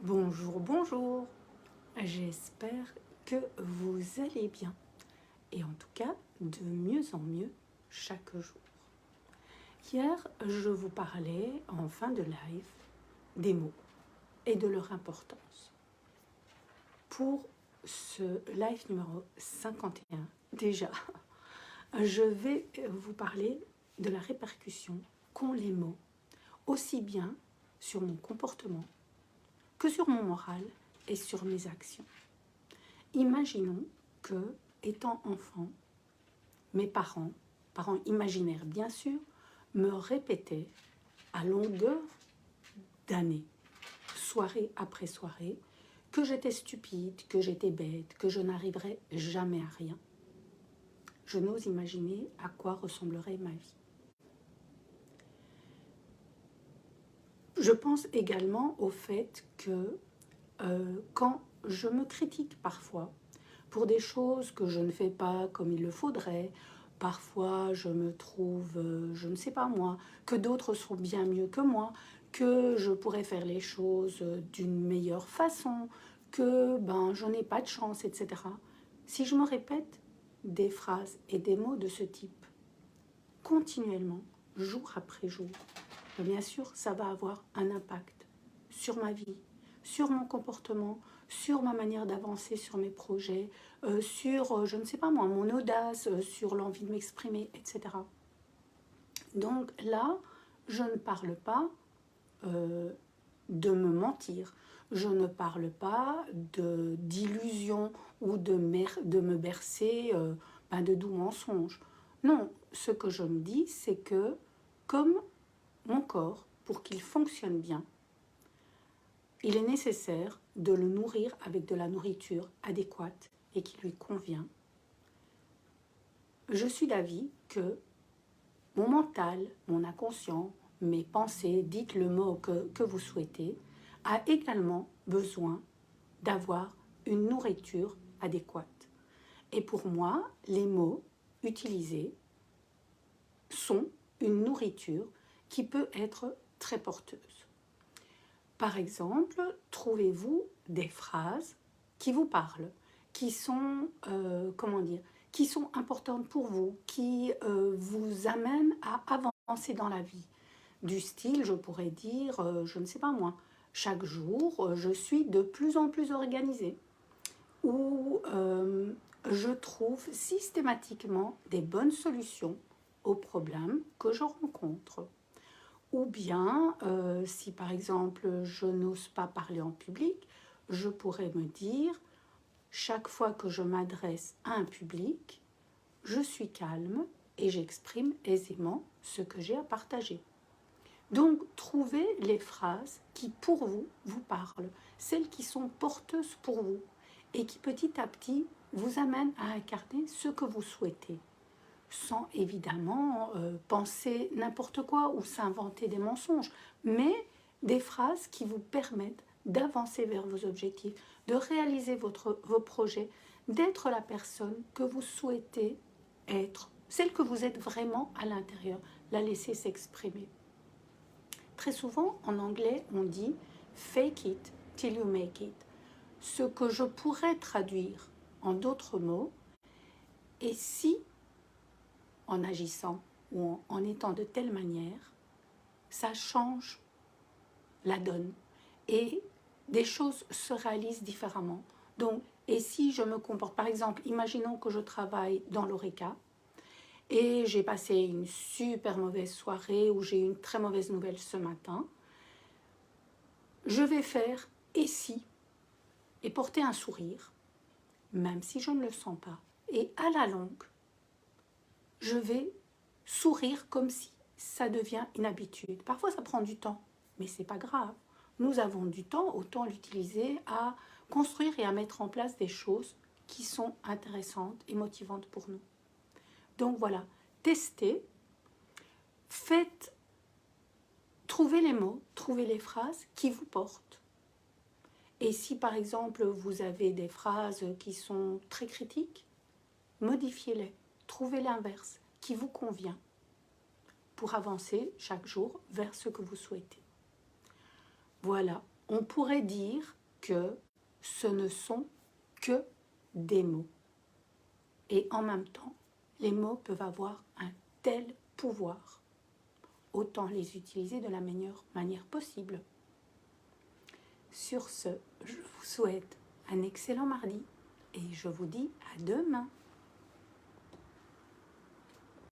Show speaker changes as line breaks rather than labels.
Bonjour, bonjour. J'espère que vous allez bien et en tout cas de mieux en mieux chaque jour. Hier, je vous parlais en fin de live des mots et de leur importance. Pour ce live numéro 51, déjà, je vais vous parler de la répercussion qu'ont les mots, aussi bien sur mon comportement que sur mon moral et sur mes actions. Imaginons que, étant enfant, mes parents imaginaires bien sûr, me répétaient à longueur d'années, soirée après soirée, que j'étais stupide, que j'étais bête, que je n'arriverais jamais à rien. Je n'ose imaginer à quoi ressemblerait ma vie. Je pense également au fait que quand je me critique parfois pour des choses que je ne fais pas comme il le faudrait, parfois je me trouve, je ne sais pas moi, que d'autres sont bien mieux que moi, que je pourrais faire les choses d'une meilleure façon, que je n'ai pas de chance, etc. Si je me répète des phrases et des mots de ce type continuellement, jour après jour, bien sûr, ça va avoir un impact sur ma vie, sur mon comportement, sur ma manière d'avancer sur mes projets, sur, je ne sais pas moi, mon audace, sur l'envie de m'exprimer, etc. Donc là, je ne parle pas de me mentir, je ne parle pas d'illusion ou de me bercer de doux mensonges. Non, ce que je me dis, c'est que comme mon corps, pour qu'il fonctionne bien, il est nécessaire de le nourrir avec de la nourriture adéquate et qui lui convient. Je suis d'avis que mon mental, mon inconscient, mes pensées, dites le mot que vous souhaitez, a également besoin d'avoir une nourriture adéquate. Et pour moi, les mots utilisés sont une nourriture qui peut être très porteuse. Par exemple, trouvez-vous des phrases qui vous parlent, qui sont, qui sont importantes pour vous, qui vous amènent à avancer dans la vie. Du style, je pourrais dire, je ne sais pas moi, chaque jour, je suis de plus en plus organisée. Ou je trouve systématiquement des bonnes solutions aux problèmes que je rencontre. Ou bien, si par exemple je n'ose pas parler en public, je pourrais me dire, chaque fois que je m'adresse à un public, je suis calme et j'exprime aisément ce que j'ai à partager. Donc, trouvez les phrases qui pour vous vous parlent, celles qui sont porteuses pour vous et qui petit à petit vous amènent à incarner ce que vous souhaitez, sans évidemment penser n'importe quoi ou s'inventer des mensonges, mais des phrases qui vous permettent d'avancer vers vos objectifs, de réaliser vos projets, d'être la personne que vous souhaitez être, celle que vous êtes vraiment à l'intérieur, la laisser s'exprimer. Très souvent, en anglais, on dit « fake it till you make it ». Ce que je pourrais traduire en d'autres mots, et si en agissant ou en étant de telle manière, ça change la donne et des choses se réalisent différemment. Donc, et si je me comporte, par exemple, imaginons que je travaille dans l'ORECA et j'ai passé une super mauvaise soirée ou j'ai une très mauvaise nouvelle ce matin, je vais faire et si et porter un sourire, même si je ne le sens pas. Et à la longue, je vais sourire comme si ça devient une habitude. Parfois, ça prend du temps, mais c'est pas grave. Nous avons du temps, autant l'utiliser à construire et à mettre en place des choses qui sont intéressantes et motivantes pour nous. Donc voilà, testez, faites, trouvez les mots, trouvez les phrases qui vous portent. Et si par exemple vous avez des phrases qui sont très critiques, modifiez-les, trouvez l'inverse qui vous convient pour avancer chaque jour vers ce que vous souhaitez. Voilà, on pourrait dire que ce ne sont que des mots. Et en même temps, les mots peuvent avoir un tel pouvoir. Autant les utiliser de la meilleure manière possible. Sur ce, je vous souhaite un excellent mardi et je vous dis à demain.